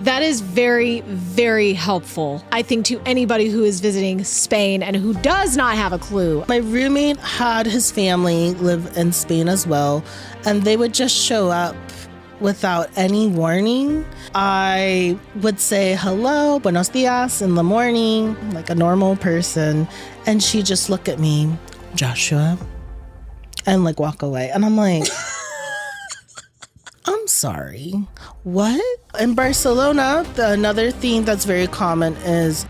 That is very, very helpful, I think, to anybody who is visiting Spain and who does not have a clue. My roommate had his family live in Spain as well, and they would just show up without any warning. I would say hello, buenos dias in the morning, like a normal person, and she just look at me, Joshua, and like walk away. And I'm like, I'm sorry, what? In Barcelona, another thing that's very common is...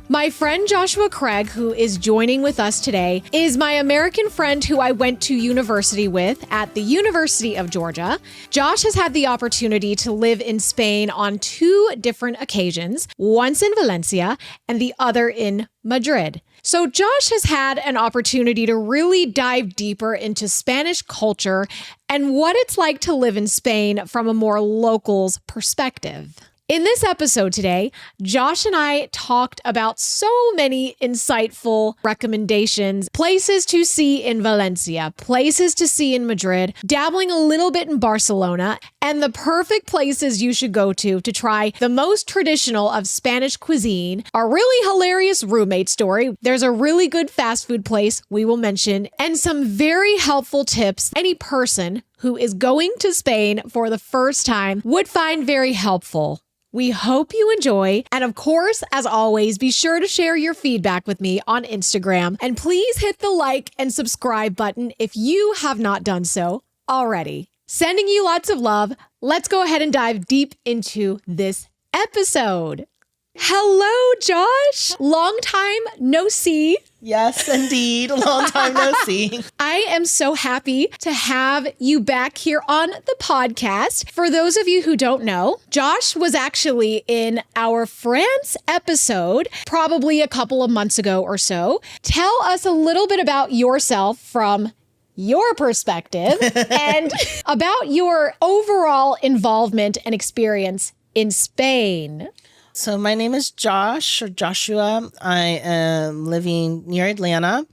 My friend Joshua Craig, who is joining with us today, is my American friend who I went to university with at the University of Georgia. Josh has had the opportunity to live in Spain on 2 different occasions, once in Valencia and the other in Madrid. So Josh has had an opportunity to really dive deeper into Spanish culture and what it's like to live in Spain from a more local's perspective. In this episode today, Josh and I talked about so many insightful recommendations, places to see in Valencia, places to see in Madrid, dabbling a little bit in Barcelona, and the perfect places you should go to try the most traditional of Spanish cuisine, a really hilarious roommate story, there's a really good fast food place we will mention, and some very helpful tips any person who is going to Spain for the first time would find very helpful. We hope you enjoy. And of course, as always, be sure to share your feedback with me on Instagram. And please hit the like and subscribe button if you have not done so already. Sending you lots of love. Let's go ahead and dive deep into this episode. Hello, Josh. Long time no see. Yes, indeed. A long time no see. I am so happy to have you back here on the podcast. For those of you who don't know, Josh was actually in our France episode probably a couple of months ago or so. Tell us a little bit about yourself from your perspective and about your overall involvement and experience in Spain. So my name is Josh, or Joshua. I am living near Atlanta,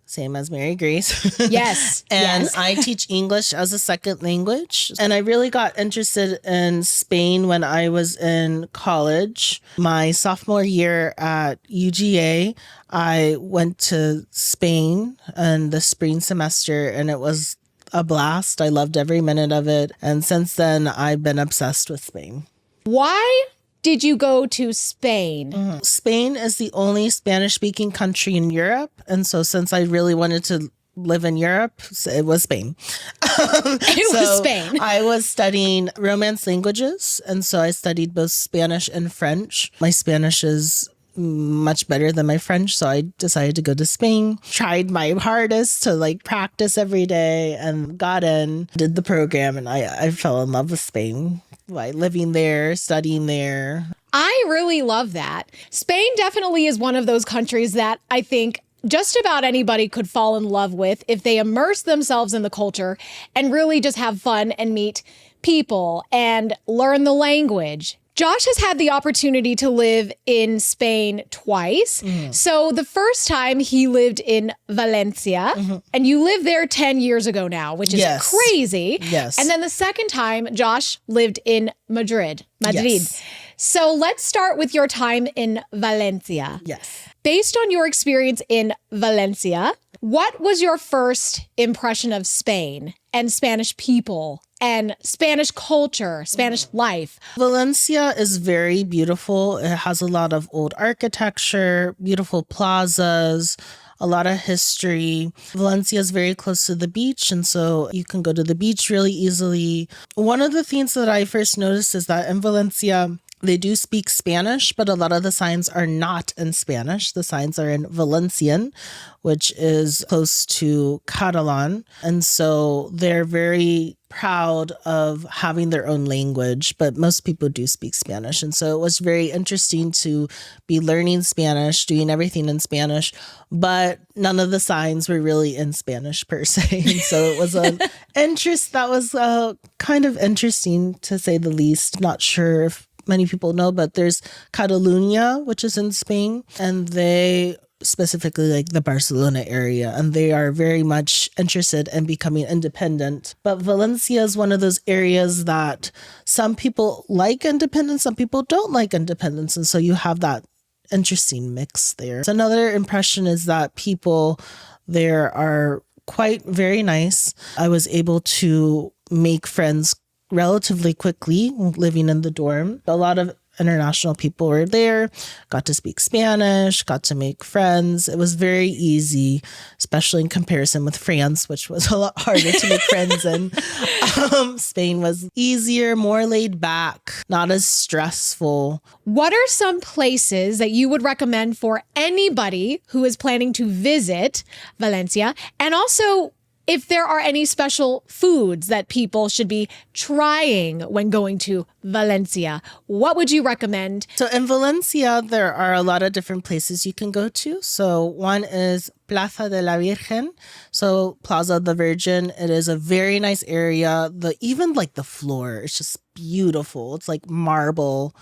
same as Mary Grace. Yes. And yes. I teach English as a second language. And I really got interested in Spain when I was in college. My sophomore year at UGA, I went to Spain in the spring semester, and it was a blast. I loved every minute of it. And since then, I've been obsessed with Spain. Why did you go to Spain? Spain is the only Spanish-speaking country in Europe. And so since I really wanted to live in Europe, it was Spain. It was Spain. I was studying Romance languages. And so I studied both Spanish and French. My Spanish is much better than my French. So I decided to go to Spain, tried my hardest to practice every day, and got in, did the program. And I fell in love with Spain. By living there, studying there. I really love that. Spain definitely is one of those countries that I think just about anybody could fall in love with if they immerse themselves in the culture and really just have fun and meet people and learn the language. Josh has had the opportunity to live in Spain twice. So the first time he lived in Valencia, and you lived there 10 years ago now, which is crazy. Yes. And then the second time, Josh lived in Madrid. Yes. So let's start with your time in Valencia. Yes. Based on your experience in Valencia, what was your first impression of Spain and Spanish people and Spanish culture, Spanish life? Valencia is very beautiful. It has a lot of old architecture, beautiful plazas, a lot of history. Valencia is very close to the beach, and so you can go to the beach really easily. One of the things that I first noticed is that in Valencia, they do speak Spanish, but a lot of the signs are not in Spanish. The signs are in Valencian, which is close to Catalan. And so they're very proud of having their own language, but most people do speak Spanish. And so it was very interesting to be learning Spanish, doing everything in Spanish, but none of the signs were really in Spanish per se. And so it was an interest that was kind of interesting, to say the least. Not sure if many people know, but there's Catalonia, which is in Spain, and they specifically like the Barcelona area, and they are very much interested in becoming independent. But Valencia is one of those areas that some people like independence, some people don't like independence. And so you have that interesting mix there. So another impression is that people there are quite very nice. I was able to make friends relatively quickly living in the dorm. A lot of international people were there, got to speak Spanish, got to make friends. It was very easy, especially in comparison with France, which was a lot harder to make friends in. Spain was easier, more laid back, not as stressful. What are some places that you would recommend for anybody who is planning to visit Valencia? And also, if there are any special foods that people should be trying when going to Valencia, what would you recommend? So in Valencia, there are a lot of different places you can go to. So one is Plaza de la Virgen, so Plaza of the Virgin. It is a very nice area. Even like the floor, it's just beautiful. It's like marble.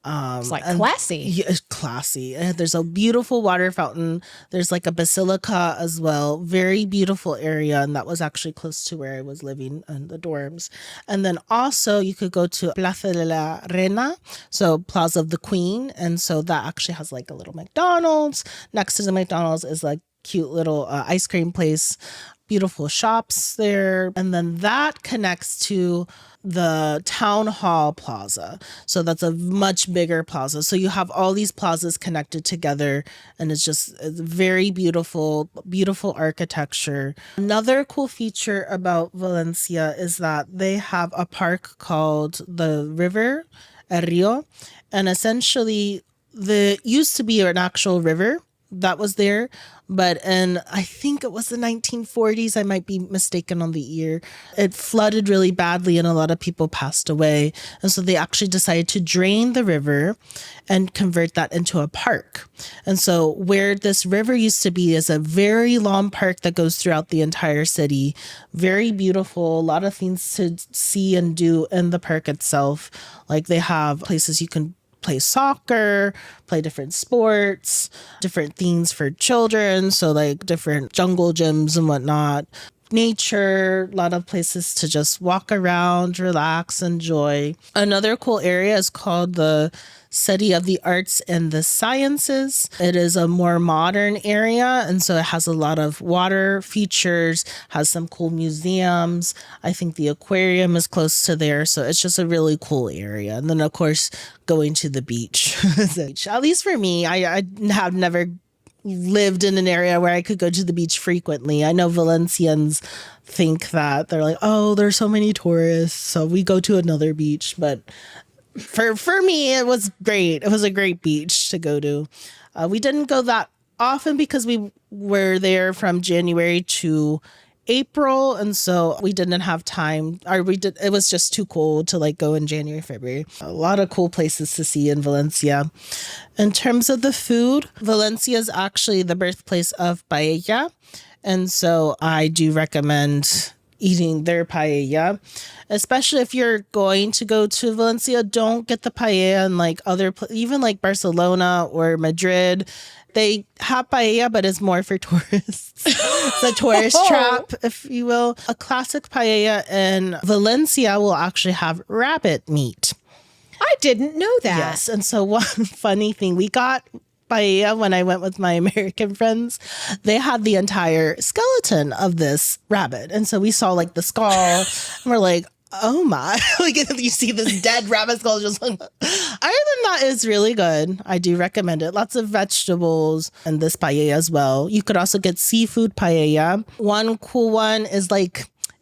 It's like classy. Yeah, it's classy. There's a beautiful water fountain. There's like a basilica as well. Very beautiful area. And that was actually close to where I was living in the dorms. And then also you could go to Plaza de la Reina, so Plaza of the Queen. And so that actually has like a little McDonald's. Next to the McDonald's is like cute little ice cream place. Beautiful shops there. And then that connects to the town hall plaza. So that's a much bigger plaza. So you have all these plazas connected together, and it's very beautiful, beautiful architecture. Another cool feature about Valencia is that they have a park called the River, El Rio. And essentially, used to be an actual river that was there, but I think it was the 1940s, I might be mistaken on the year, it flooded really badly and a lot of people passed away. And so they actually decided to drain the river and convert that into a park. And so where this river used to be is a very long park that goes throughout the entire city. Very beautiful, a lot of things to see and do in the park itself. Like they have places you can play soccer, play different sports, different things for children. So like different jungle gyms and whatnot. Nature, a lot of places to just walk around, relax, enjoy. Another cool area is called the City of the Arts and the Sciences. It is a more modern area, and so it has a lot of water features, has some cool museums. I think the aquarium is close to there, so it's just a really cool area. And then, of course, going to the beach. At least for me, I have never lived in an area where I could go to the beach frequently. I know Valencians think that they're like, oh, there's so many tourists, so we go to another beach. But for me, it was great. It was a great beach to go to. We didn't go that often because we were there from January to April, and so we didn't have time, it was just too cold to like go in January, February. A lot of cool places to see in Valencia. In terms of the food, Valencia is actually the birthplace of paella, and so I do recommend eating their paella, especially if you're going to go to Valencia. Don't get the paella in like even like Barcelona or Madrid. They have paella, but it's more for tourists. It's a tourist trap, if you will. A classic paella in Valencia will actually have rabbit meat. I didn't know that. Yes. And so one funny thing, we got paella when I went with my American friends. They had the entire skeleton of this rabbit. And so we saw like the skull and we're like, oh my, like you see this dead rabbit skull just other than that, it's really good. I do recommend it. Lots of vegetables and this paella as well. You could also get seafood paella. One cool one is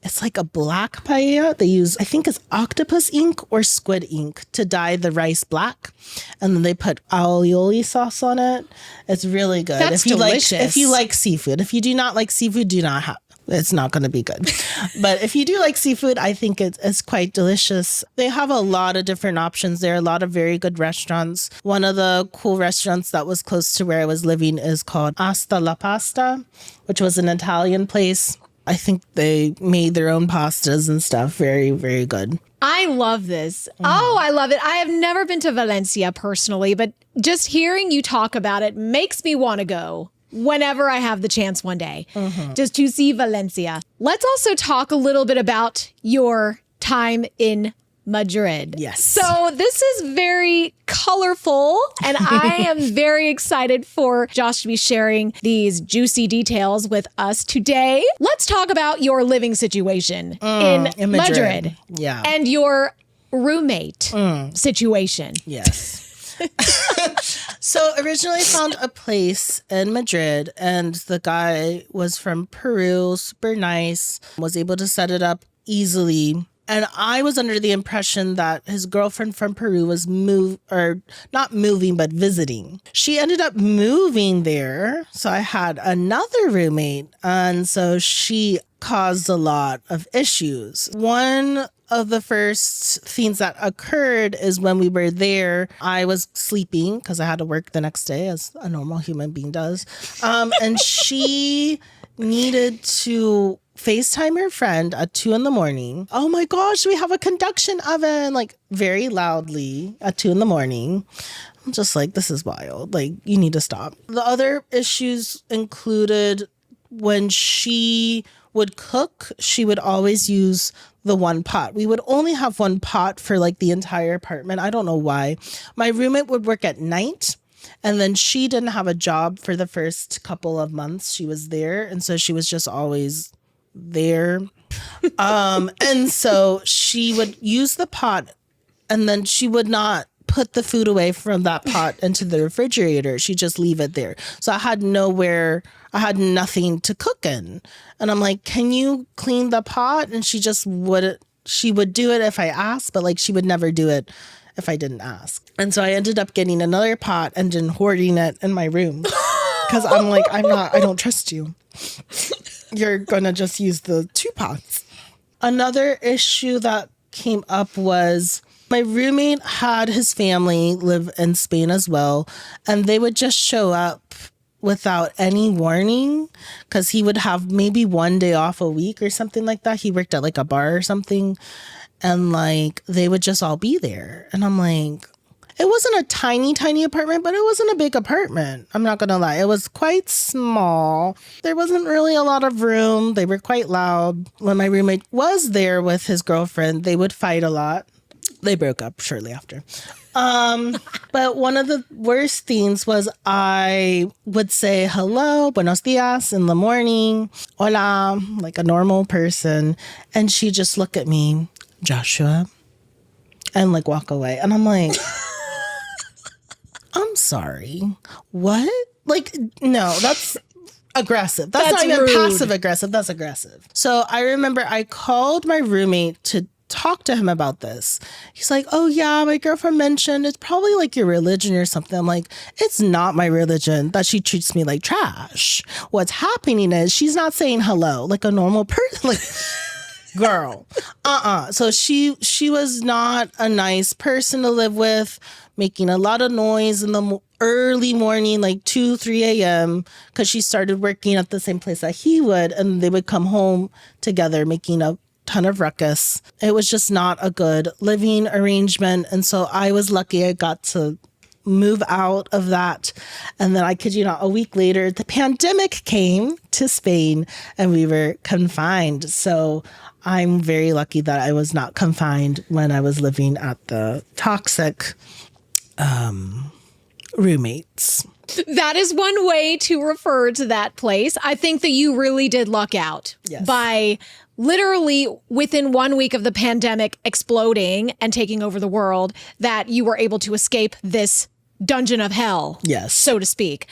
it's like a black paella. They use, I think it's octopus ink or squid ink to dye the rice black. And then they put aioli sauce on it. It's really good. That's delicious. If you like seafood. If you do not like seafood, do not have. It's not going to be good. But if you do like seafood, I think it's quite delicious. They have a lot of different options there, a lot of very good restaurants. One of the cool restaurants that was close to where I was living is called Hasta la Pasta, which was an Italian place. I think they made their own pastas and stuff. Very, very good. I love this. Oh, I love it. I have never been to Valencia personally, but just hearing you talk about it makes me want to go whenever I have the chance one day, just to see Valencia. Let's also talk a little bit about your time in Madrid. Yes. So this is very colorful, and I am very excited for Josh to be sharing these juicy details with us today. Let's talk about your living situation in Madrid. Yeah. And your roommate situation. Yes. So originally I found a place in Madrid, and the guy was from Peru, super nice, was able to set it up easily. And I was under the impression that his girlfriend from Peru was not moving, but visiting. She ended up moving there. So I had another roommate. And so she caused a lot of issues. One of the first things that occurred is when we were there, I was sleeping because I had to work the next day, as a normal human being does. And she needed to FaceTime her friend at 2 a.m. Oh my gosh, we have a conduction oven, like very loudly at 2 a.m. I'm just like, this is wild. Like, you need to stop. The other issues included when she would cook, she would always use the one pot. We would only have one pot for like the entire apartment. I don't know why. My roommate would work at night. And then she didn't have a job for the first couple of months she was there. And so she was just always there. And so she would use the pot, and then she would not put the food away from that pot into the refrigerator. She'd just leave it there. So I had nothing to cook in. And I'm like, can you clean the pot? And she would do it if I asked, but like she would never do it if I didn't ask. And so I ended up getting another pot and then hoarding it in my room. Because I'm like, I don't trust you. You're going to just use the 2 pots. Another issue that came up was my roommate had his family live in Spain as well. And they would just show up without any warning, because he would have maybe one day off a week or something like that. He worked at like a bar or something. And like, they would just all be there. And I'm like, it wasn't a tiny, tiny apartment, but it wasn't a big apartment. I'm not going to lie. It was quite small. There wasn't really a lot of room. They were quite loud. When my roommate was there with his girlfriend, they would fight a lot. They broke up shortly after. But one of the worst things was I would say hello, buenos dias in the morning, hola, like a normal person. And she'd just look at me, Joshua, and like walk away. And I'm like, I'm sorry. What? Like, no, that's aggressive. That's not even passive aggressive. That's aggressive. So I remember I called my roommate to talk to him about this. He's like, oh yeah, my girlfriend mentioned it's probably like your religion or something. I'm like, it's not my religion that she treats me like trash. What's happening is she's not saying hello like a normal person. Like, girl, So she was not a nice person to live with, making a lot of noise in the early morning, like 2, 3 a.m. because she started working at the same place that he would, and they would come home together making a ton of ruckus. It was just not a good living arrangement. And so I was lucky I got to move out of that. And then I kid you not, a week later, the pandemic came to Spain and we were confined. So I'm very lucky that I was not confined when I was living at the toxic roommates. That is one way to refer to that place. I think that you really did luck out by literally within 1 week of the pandemic exploding and taking over the world, that you were able to escape this dungeon of hell, so to speak.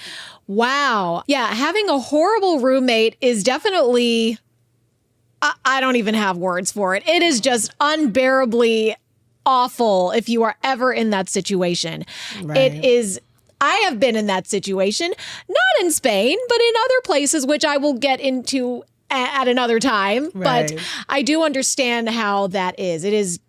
Wow. Yeah, having a horrible roommate is definitely, I don't even have words for it. It is just unbearably awful if you are ever in that situation. Right. It is. I have been in that situation, not in Spain, but in other places, which I will get into at another time. Right. But I do understand how that is. It is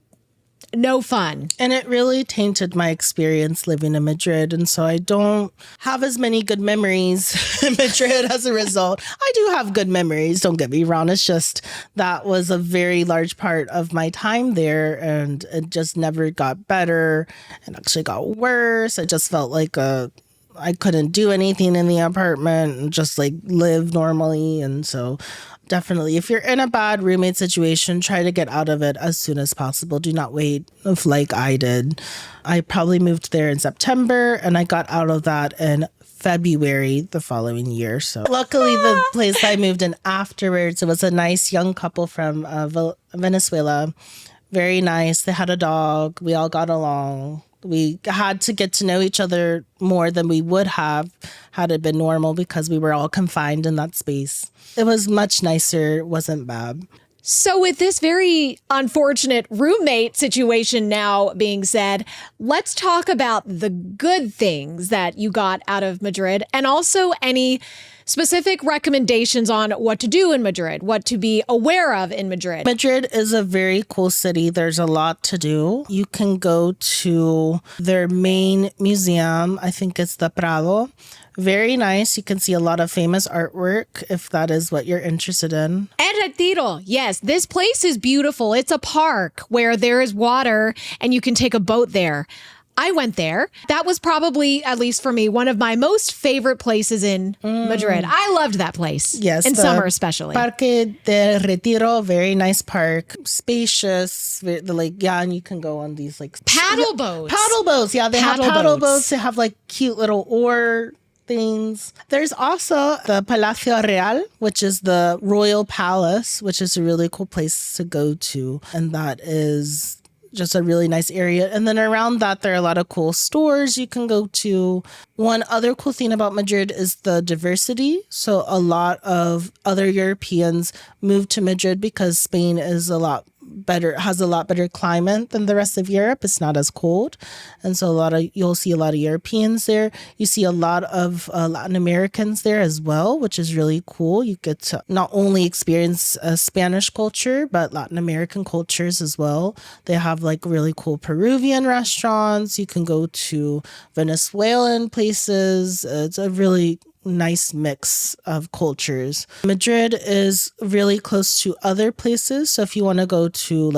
no fun. And it really tainted my experience living in Madrid. And so I don't have as many good memories in Madrid as a result. I do have good memories, don't get me wrong. It's just that was a very large part of my time there, and it just never got better and actually got worse. I just felt like I couldn't do anything in the apartment and just like live normally. And so definitely, if you're in a bad roommate situation, try to get out of it as soon as possible. Do not wait like I did. I probably moved there in September and I got out of that in February the following year. So luckily, the place I moved in afterwards, it was a nice young couple from Venezuela. Very nice. They had a dog. We all got along. We had to get to know each other more than we would have had it been normal because we were all confined in that space. It was much nicer. It wasn't bad. So with this very unfortunate roommate situation now being said, let's talk about the good things that you got out of Madrid and also any specific recommendations on what to do in Madrid, what to be aware of in Madrid. Madrid is a very cool city. There's a lot to do. You can go to their main museum. I think it's the Prado. Very nice. You can see a lot of famous artwork if that is what you're interested in. And Retiro. Yes, this place is beautiful. It's a park where there is water and you can take a boat there. I went there. That was probably, at least for me, one of my most favorite places in Madrid. I loved that place. Yes. In summer especially. Parque de Retiro, very nice park. Spacious. And you can go on these paddle boats. Paddle boats. Yeah, they have paddle boats. They have cute little oar things. There's also the Palacio Real, which is the royal palace, which is a really cool place to go to. And that is just a really nice area. And then around that, there are a lot of cool stores you can go to. One other cool thing about Madrid is the diversity. So a lot of other Europeans moved to Madrid because Spain is has a lot better climate than the rest of Europe. It's not as cold. And so you'll see a lot of Europeans there. You see a lot of Latin Americans there as well, which is really cool. You get to not only experience Spanish culture, but Latin American cultures as well. They have really cool Peruvian restaurants. You can go to Venezuelan places. It's a really nice mix of cultures. Madrid is really close to other places. So if you want to go to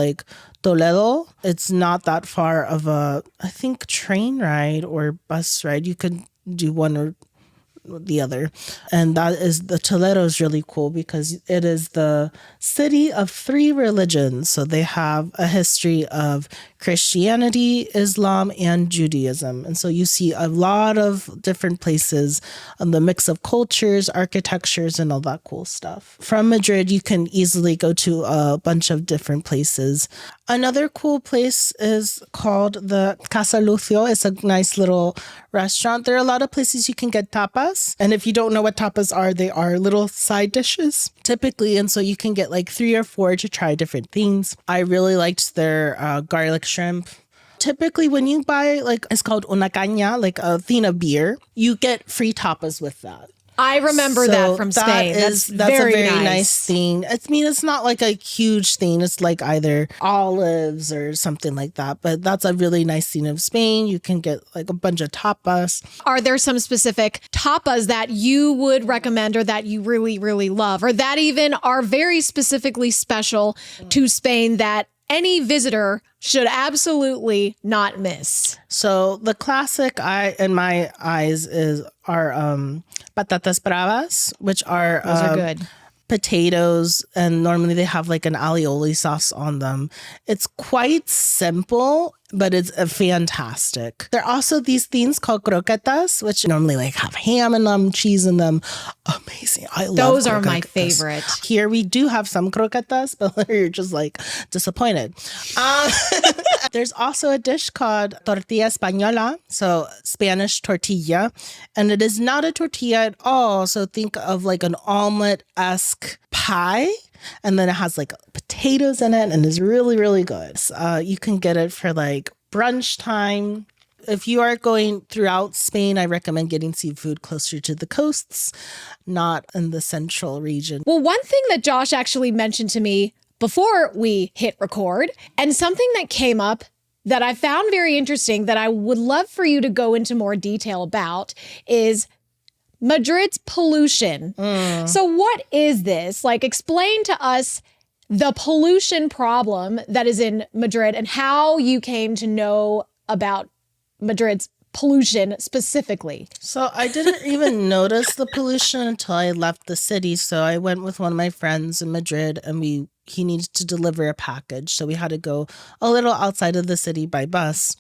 Toledo, it's not that far of I think, train ride or bus ride. You could do one or the other. And the Toledo is really cool because it is the city of 3 religions. So they have a history of Christianity, Islam, and Judaism. And so you see a lot of different places on the mix of cultures, architectures, and all that cool stuff. From Madrid, you can easily go to a bunch of different places. Another cool place is called the Casa Lucio. It's a nice little restaurant. There are a lot of places you can get tapas. And if you don't know what tapas are, they are little side dishes typically. And so you can get 3 or 4 to try different things. I really liked their garlic shrimp. Typically, when you buy it's called una caña, a thing of beer, you get free tapas with that. I remember that from Spain. That's a very nice thing. It's not a huge thing. It's either olives or something like that. But that's a really nice thing of Spain. You can get a bunch of tapas. Are there some specific tapas that you would recommend or that you really, really love or that even are very specifically special to Spain that any visitor should absolutely not miss? So the classic, in my eyes, are patatas bravas, which are those are good. Potatoes, and normally they have an alioli sauce on them. It's quite simple, but it's fantastic. There are also these things called croquetas, which normally have ham in them, cheese in them. Amazing. I love those croquetas. Are my favorite. Here we do have some croquetas, but you're just disappointed. There's also a dish called tortilla española, so Spanish tortilla, and it is not a tortilla at all. So think of an omelet-esque pie. And then it has potatoes in it and is really, really good. You can get it for brunch time. If you are going throughout Spain, I recommend getting seafood closer to the coasts, not in the central region. Well, one thing that Josh actually mentioned to me before we hit record, and something that came up that I found very interesting that I would love for you to go into more detail about is Madrid's pollution. So what is this? Like, explain to us the pollution problem that is in Madrid and how you came to know about Madrid's pollution specifically. So I didn't even notice the pollution until I left the city. So I went with one of my friends in Madrid and he needed to deliver a package. So we had to go a little outside of the city by bus.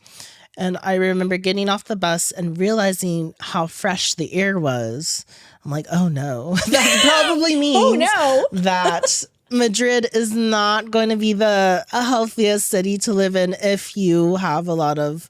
And I remember getting off the bus and realizing how fresh the air was. I'm like, oh no, that probably means that Madrid is not going to be the healthiest city to live in if you have a lot of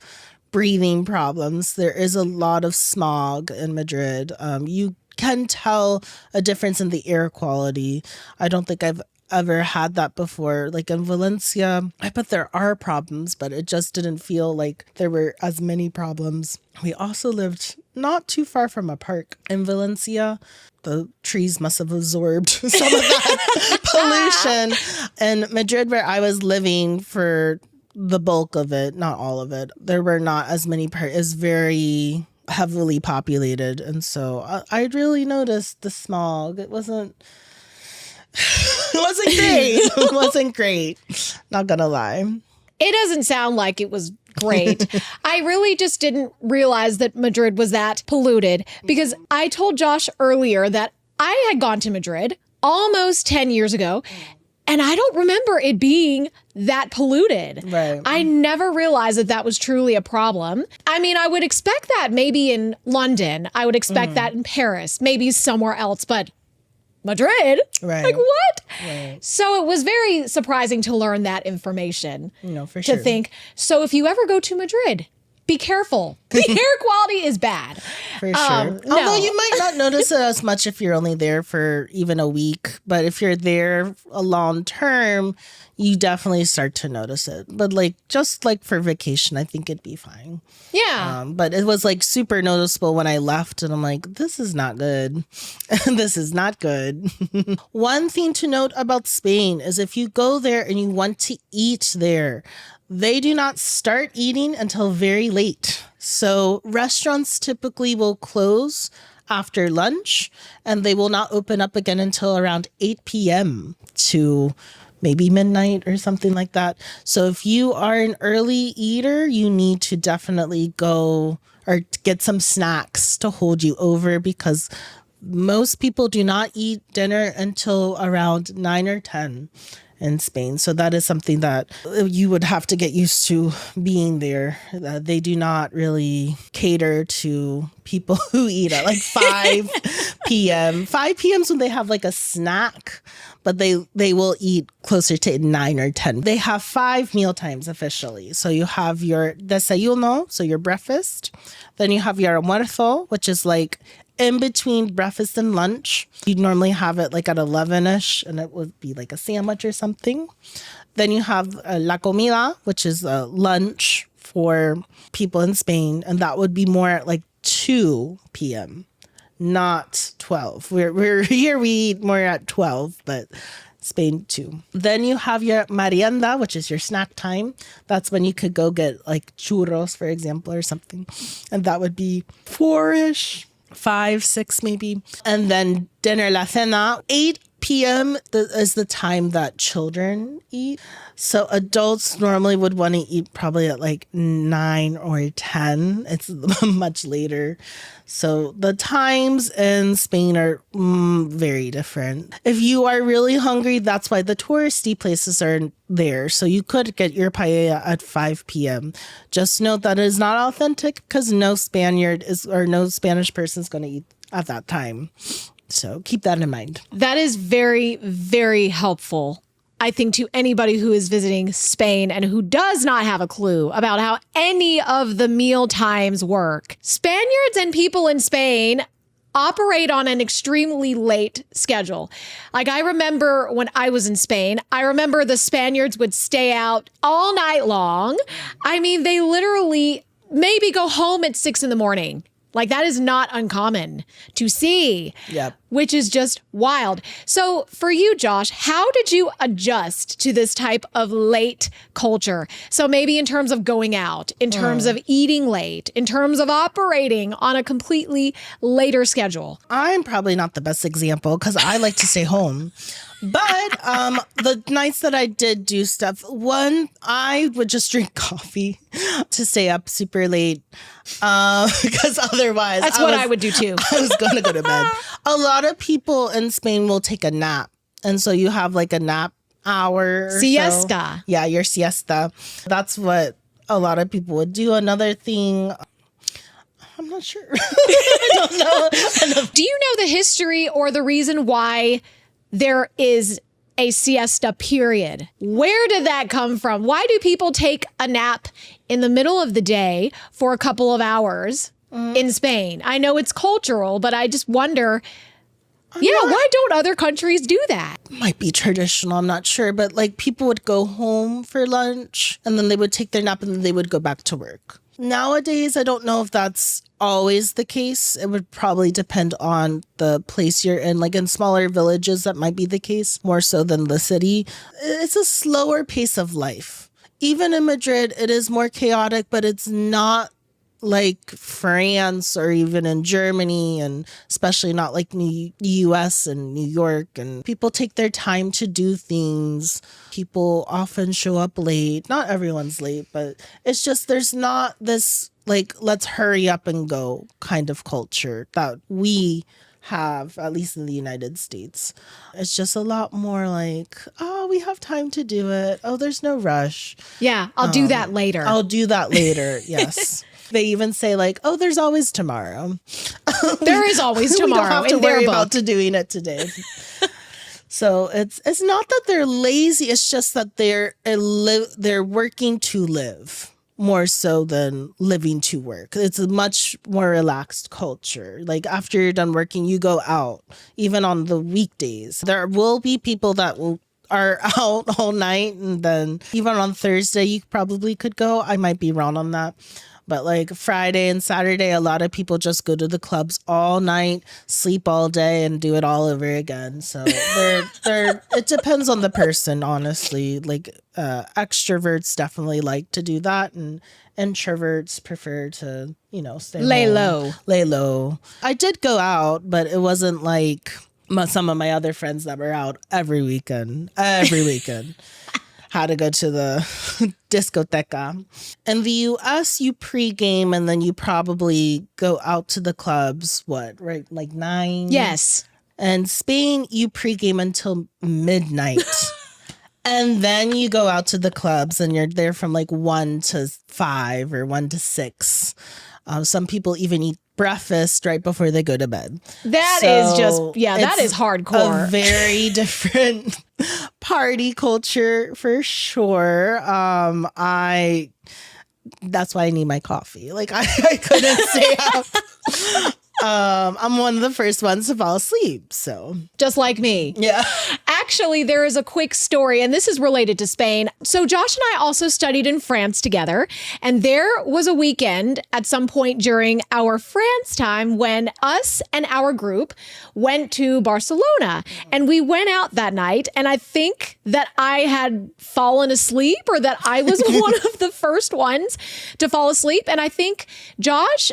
breathing problems. There is a lot of smog in Madrid. You can tell a difference in the air quality. I don't think I've ever had that before. Like in Valencia, I bet there are problems, but it just didn't feel like there were as many problems. We also lived not too far from a park in Valencia. The trees must have absorbed some of that pollution. And Madrid, where I was living for the bulk of it, not all of it, there were not as many parks. It's very heavily populated. And so I really noticed the smog. It wasn't great. It wasn't great. Not gonna lie. It doesn't sound like it was great. I really just didn't realize that Madrid was that polluted because I told Josh earlier that I had gone to Madrid almost 10 years ago and I don't remember it being that polluted. Right. I never realized that that was truly a problem. I mean, I would expect that maybe in London. I would expect that in Paris, maybe somewhere else, but Madrid? Right. Like what? Right. So it was very surprising to learn that information. No, for to sure. think, so if you ever go to Madrid, be careful. The air quality is bad. For sure. No. Although you might not notice it as much if you're only there for even a week. But if you're there a long term, you definitely start to notice it. But like just like for vacation, I think it'd be fine. Yeah. But it was like super noticeable when I left and I'm like, this is not good. This is not good. One thing to note about Spain is if you go there and you want to eat there, they do not start eating until very late. So restaurants typically will close after lunch and they will not open up again until around 8 p.m. to maybe midnight or something like that. So if you are an early eater, you need to definitely go or get some snacks to hold you over because most people do not eat dinner until around 9 or 10 in Spain. So that is something that you would have to get used to being there. They do not really cater to people who eat at like 5 p.m. 5 p.m. is when they have like a snack, but they will eat closer to 9 or 10. They have 5 meal times officially. So you have your desayuno, so your breakfast. Then you have your almuerzo, which is like in between breakfast and lunch. You'd normally have it like at 11ish and it would be like a sandwich or something. Then you have la comida, which is lunch for people in Spain. And that would be more at like 2 p.m., not 12. We're here, we eat more at 12, but Spain too. Then you have your merienda, which is your snack time. That's when you could go get like churros, for example, or something. And that would be 4ish. 5, 6 maybe. And then dinner, la cena, 8 p.m. is the time that children eat. So adults normally would want to eat probably at like 9 or 10. It's much later. So the times in Spain are very different. If you are really hungry, that's why the touristy places are there. So you could get your paella at 5 p.m. Just note that it is not authentic because no Spaniard or no Spanish person is going to eat at that time. So keep that in mind. That is very, very helpful, I think, to anybody who is visiting Spain and who does not have a clue about how any of the meal times work. Spaniards and people in Spain operate on an extremely late schedule. Like I remember when I was in Spain, I remember the Spaniards would stay out all night long. I mean, they literally maybe go home at 6 a.m. Like that is not uncommon to see. Yep. which is just wild. So for you, Josh, how did you adjust to this type of late culture? So maybe in terms of going out, in terms of eating late, in terms of operating on a completely later schedule. I'm probably not the best example because I like to stay home. But the nights that I did do stuff, one, I would just drink coffee to stay up super late because otherwise... That's what I would do too. I was going to go to bed. A lot of people in Spain will take a nap. And so you have like a nap hour or Siesta. So. Yeah, your siesta. That's what a lot of people would do. Another thing... I'm not sure. I don't know. Do you know the history or the reason why there is a siesta period? Where did that come from? Why do people take a nap in the middle of the day for a couple of hours in Spain? I know it's cultural, but I just wonder, why don't other countries do that? Might be traditional, I'm not sure. But like people would go home for lunch and then they would take their nap and then they would go back to work. Nowadays, I don't know if that's always the case. It would probably depend on the place you're in. Like in smaller villages, that might be the case more so than the city. It's a slower pace of life. Even in Madrid, it is more chaotic, but it's not like France or even in Germany, and especially not like US and New York. And people take their time to do things. People often show up late. Not everyone's late, but it's just there's not this like let's hurry up and go kind of culture that we have, at least in the United States. It's just a lot more like, oh, we have time to do it. Oh, there's no rush. Yeah, I'll do that later. I'll do that later. Yes. They even say like, oh, there's always tomorrow. There is always tomorrow. We don't have to worry about doing it today. So it's not that they're lazy. It's just that they're working to live more so than living to work. It's a much more relaxed culture. Like after you're done working, you go out, even on the weekdays. There will be people that are out all night, and then even on Thursday, you probably could go. I might be wrong on that. But like Friday and Saturday, a lot of people just go to the clubs all night, sleep all day, and do it all over again. So it depends on the person, honestly. Like extroverts definitely like to do that, and introverts prefer to, stay home. Lay low. I did go out, but it wasn't like some of my other friends that were out every weekend. How to go to the discoteca. In the US, you pregame and then you probably go out to the clubs, right? Like 9? Yes. And Spain, you pregame until midnight. And then you go out to the clubs and you're there from like 1 to 5 or 1 to 6. Some people even eat breakfast right before they go to bed. That is hardcore. A very different party culture for sure. That's why I need my coffee. Like I couldn't stay up. I'm one of the first ones to fall asleep. So just like me. Yeah. Actually, there is a quick story, and this is related to Spain. So Josh and I also studied in France together, and there was a weekend at some point during our France time when us and our group went to Barcelona, and we went out that night, and I think that I had fallen asleep, or that I was one of the first ones to fall asleep. And I think Josh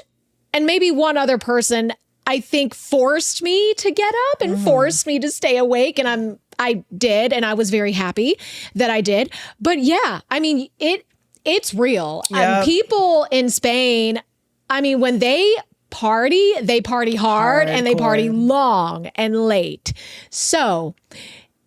and maybe one other person, I think, forced me to get up and forced me to stay awake. And I did. And I was very happy that I did. But yeah, I mean, it's real. Yep. People in Spain, I mean, when they party hard and they party long and late. So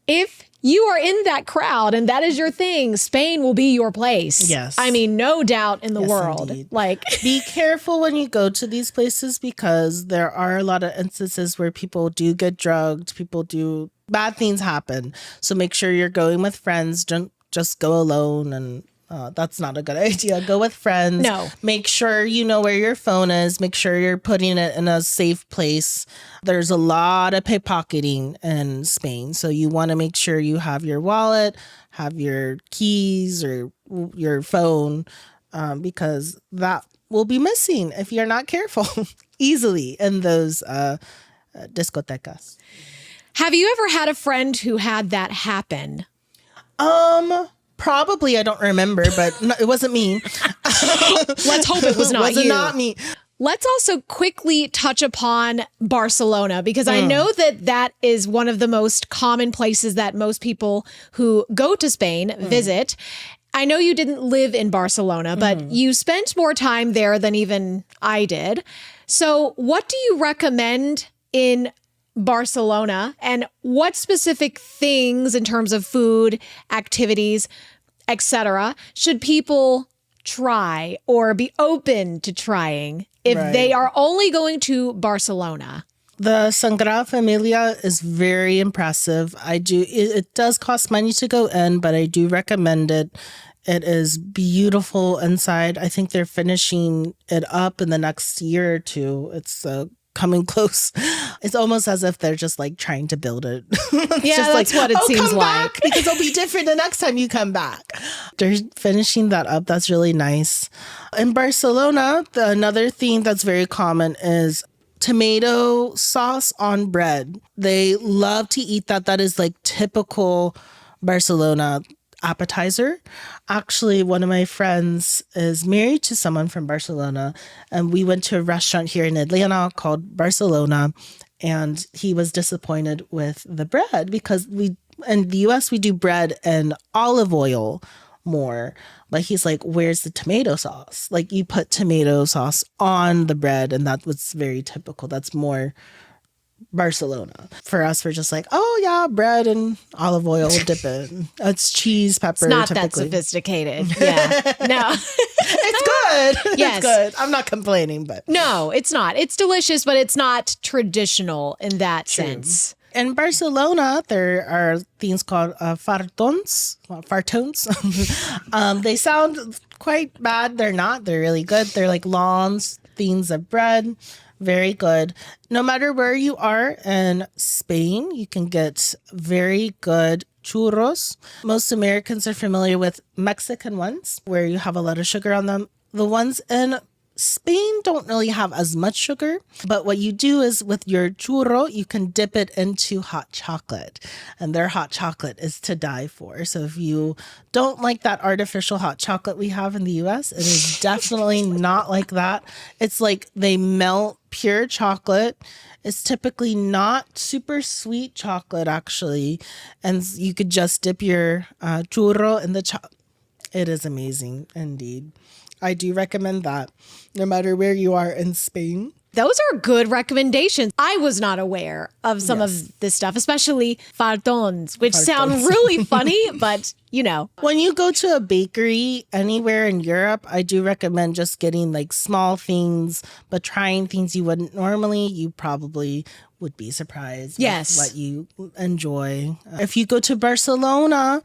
if you are in that crowd and that is your thing, Spain will be your place. Yes. I mean, no doubt in the world. Indeed. Like, be careful when you go to these places because there are a lot of instances where people do get drugged, bad things happen. So make sure you're going with friends. Don't just go alone, and that's not a good idea. Go with friends. No. Make sure you know where your phone is. Make sure you're putting it in a safe place. There's a lot of pickpocketing in Spain. So you want to make sure you have your wallet, have your keys or your phone, because that will be missing if you're not careful easily in those discotecas. Have you ever had a friend who had that happen? Probably. I don't remember, but no, it wasn't me. Let's hope it was not you. Not me. Let's also quickly touch upon Barcelona, because I know that that is one of the most common places that most people who go to Spain visit. I know you didn't live in Barcelona, but you spent more time there than even I did. So what do you recommend in Barcelona, and what specific things in terms of food, activities, etc., should people try or be open to trying if they are only going to Barcelona? The Sagrada Familia is very impressive. It does cost money to go in, but I do recommend it. It is beautiful inside. I think they're finishing it up in the next year or two. It's coming close. It's almost as if they're just like trying to build it. Yeah, just that's what it seems come like. Back because it'll be different the next time you come back. They're finishing that up. That's really nice. In Barcelona, another thing that's very common is tomato sauce on bread. They love to eat that. That is like typical Barcelona appetizer. Actually, one of my friends is married to someone from Barcelona, and we went to a restaurant here in Atlanta called Barcelona, and he was disappointed with the bread because in the US we do bread and olive oil more, but he's like, where's the tomato sauce? Like, you put tomato sauce on the bread, and that was very typical. That's more Barcelona. For us, we're just like, oh yeah, bread and olive oil, dip it. It's cheese, pepper. It's not typically. that sophisticated. Yeah. No. It's good. Yes. It's good. I'm not complaining, but. No, it's not. It's delicious, but it's not traditional in that sense. In Barcelona, there are things called fartons. They sound quite bad. They're not. They're really good. They're like long things of bread. Very good. No matter where you are in Spain, you can get very good churros. Most Americans are familiar with Mexican ones, where you have a lot of sugar on them. The ones in Spain don't really have as much sugar, but what you do is with your churro, you can dip it into hot chocolate, and their hot chocolate is to die for. So if you don't like that artificial hot chocolate we have in the US, it is definitely not like that. It's like they melt pure chocolate. It's typically not super sweet chocolate, actually, and you could just dip your churro in the chocolate. It is amazing, indeed. I do recommend that, no matter where you are in Spain. Those are good recommendations. I was not aware of some of this stuff, especially fartons, which sound really funny, but you know. When you go to a bakery anywhere in Europe, I do recommend just getting like small things, but trying things you wouldn't normally. You probably would be surprised with what you enjoy. If you go to Barcelona,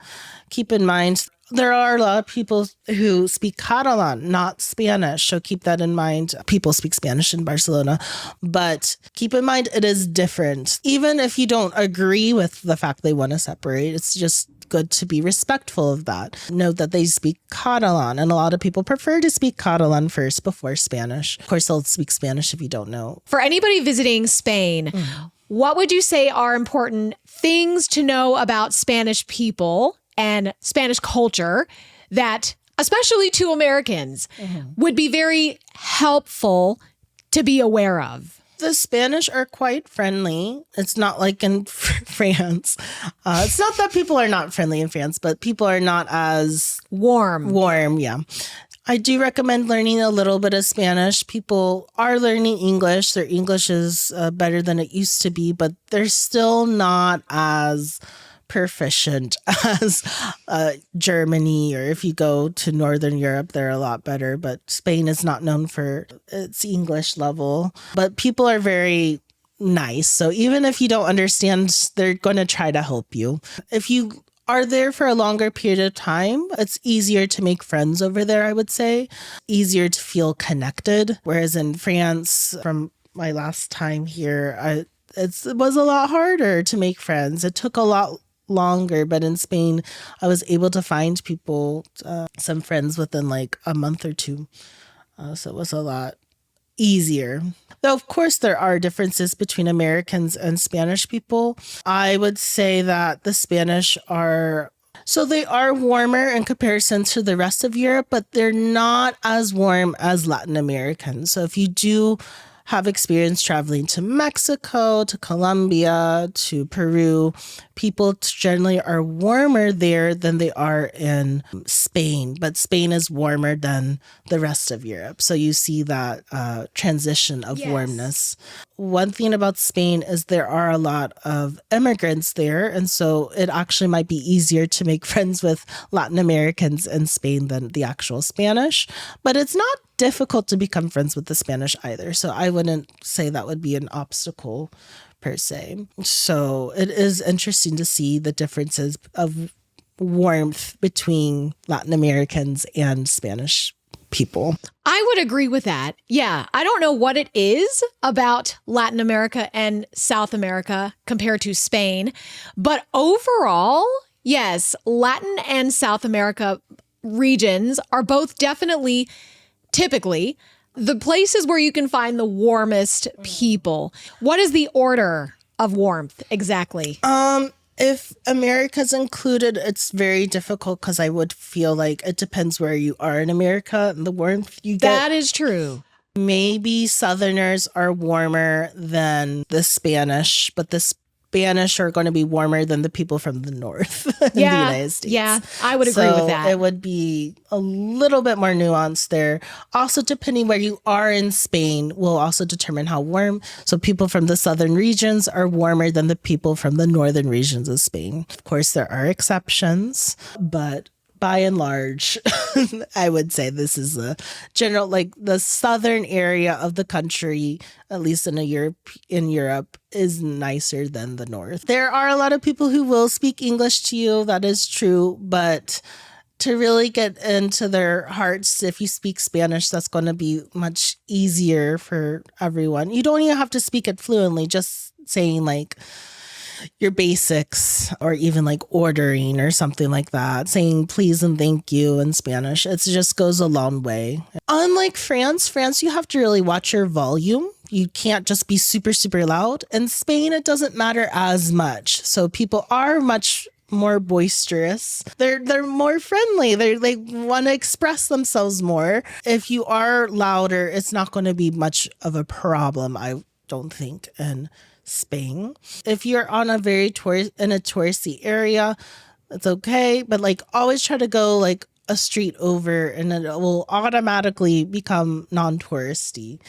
keep in mind, there are a lot of people who speak Catalan, not Spanish. So keep that in mind. People speak Spanish in Barcelona, but keep in mind it is different. Even if you don't agree with the fact they want to separate, it's just good to be respectful of that. Note that they speak Catalan, and a lot of people prefer to speak Catalan first before Spanish. Of course, they'll speak Spanish if you don't know. For anybody visiting Spain, what would you say are important things to know about Spanish people and Spanish culture that, especially to Americans, would be very helpful to be aware of? The Spanish are quite friendly. It's not like in France. It's not that people are not friendly in France, but people are not as warm, yeah. I do recommend learning a little bit of Spanish. People are learning English. Their English is better than it used to be, but they're still not as proficient as Germany, or if you go to Northern Europe, they're a lot better. But Spain is not known for its English level. But people are very nice. So even if you don't understand, they're going to try to help you. If you are there for a longer period of time, it's easier to make friends over there, I would say. Easier to feel connected. Whereas in France, from my last time here, it was a lot harder to make friends. It took a lot longer, but in Spain, I was able to find people, some friends within like a month or two. So it was a lot easier. Though, of course, there are differences between Americans and Spanish people. I would say that the Spanish are... So they are warmer in comparison to the rest of Europe, but they're not as warm as Latin Americans. So if you do have experience traveling to Mexico, to Colombia, to Peru, people generally are warmer there than they are in Spain. But Spain is warmer than the rest of Europe. So you see that transition of warmness. One thing about Spain is there are a lot of immigrants there. And so it actually might be easier to make friends with Latin Americans in Spain than the actual Spanish. But it's not difficult to become friends with the Spanish either. So I wouldn't say that would be an obstacle per se. So it is interesting to see the differences of warmth between Latin Americans and Spanish people. I would agree with that. Yeah. I don't know what it is about Latin America and South America compared to Spain, but overall, yes, Latin and South America regions are both definitely typically the places where you can find the warmest people. What is the order of warmth exactly? If America's included, it's very difficult because I would feel like it depends where you are in America and the warmth you get. That is true. Maybe Southerners are warmer than the Spanish, but the Spanish are going to be warmer than the people from the north in the United States. Yeah, I would agree with that. It would be a little bit more nuanced there. Also, depending where you are in Spain will also determine how warm. So people from the southern regions are warmer than the people from the northern regions of Spain. Of course, there are exceptions, but by and large, I would say this is a general, like the southern area of the country, at least in Europe, is nicer than the north. There are a lot of people who will speak English to you. That is true. But to really get into their hearts, if you speak Spanish, that's going to be much easier for everyone. You don't even have to speak it fluently, just saying like your basics or even like ordering or something like that, saying please and thank you in Spanish. It just goes a long way. Unlike France, you have to really watch your volume. You can't just be super, super loud. In Spain, it doesn't matter as much. So people are much more boisterous. They're more friendly. They want to express themselves more. If you are louder, it's not going to be much of a problem, I don't think, in Spain. If you're on a touristy area, it's okay, but like always try to go like a street over and it will automatically become non-touristy,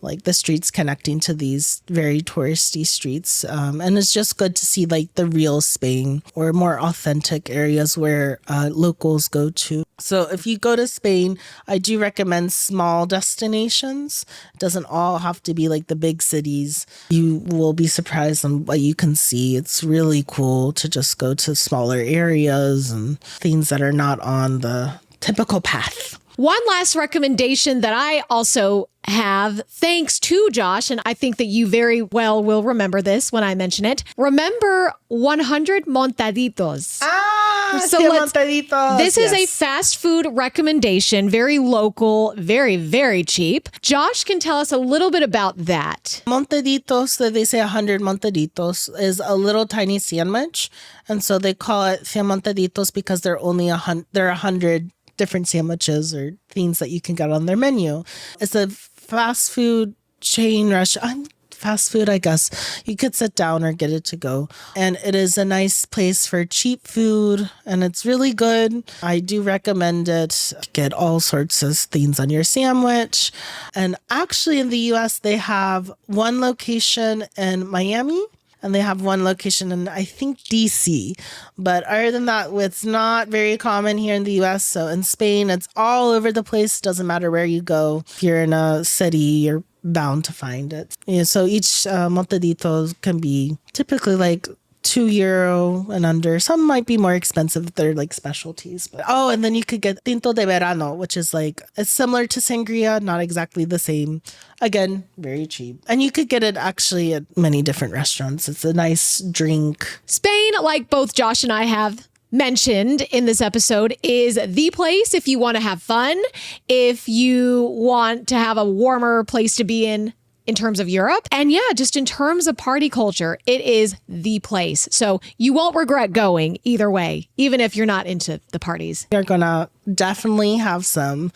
like the streets connecting to these very touristy streets. And it's just good to see like the real Spain or more authentic areas where locals go to. So if you go to Spain, I do recommend small destinations. It doesn't all have to be like the big cities. You will be surprised on what you can see. It's really cool to just go to smaller areas and things that are not on the typical path. One last recommendation that I also have, thanks to Josh, and I think that you very well will remember this when I mention it. Remember 100 Montaditos. Montaditos. This is a fast food recommendation, very local, very, very cheap. Josh can tell us a little bit about that. Montaditos, they say 100 Montaditos, is a little tiny sandwich. And so they call it 100 Montaditos because they're only 100 different sandwiches or things that you can get on their menu. It's a fast food chain restaurant. Fast food, I guess. You could sit down or get it to go. And it is a nice place for cheap food and it's really good. I do recommend it. Get all sorts of things on your sandwich. And actually in the US, they have one location in Miami. And they have one location in, I think, DC. But other than that, it's not very common here in the US. So in Spain, it's all over the place. Doesn't matter where you go. If you're in a city, you're bound to find it. Yeah, so each Montadito can be typically like €2 and under. Some might be more expensive if they're like specialties. But, and then you could get Tinto de Verano, which is like, it's similar to sangria, not exactly the same. Again, very cheap. And you could get it actually at many different restaurants. It's a nice drink. Spain, like both Josh and I have mentioned in this episode is the place if you want to have fun, if you want to have a warmer place to be in terms of Europe. And yeah, just in terms of party culture, it is the place. So you won't regret going either way, even if you're not into the parties. You're gonna definitely have some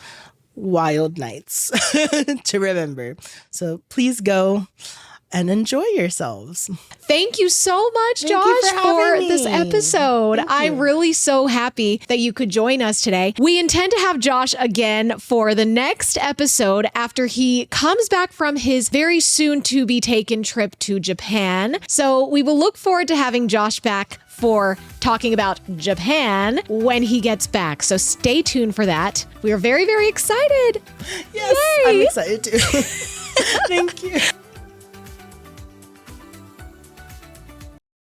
wild nights to remember. So please go and enjoy yourselves. Thank you so much, Thank Josh, you for having this me. episode. I'm really so happy that you could join us today. We intend to have Josh again for the next episode after he comes back from his very soon to be taken trip to Japan. So we will look forward to having Josh back for talking about Japan when he gets back. So stay tuned for that. We are very, very excited. Yes, Yay! I'm excited too. Thank you.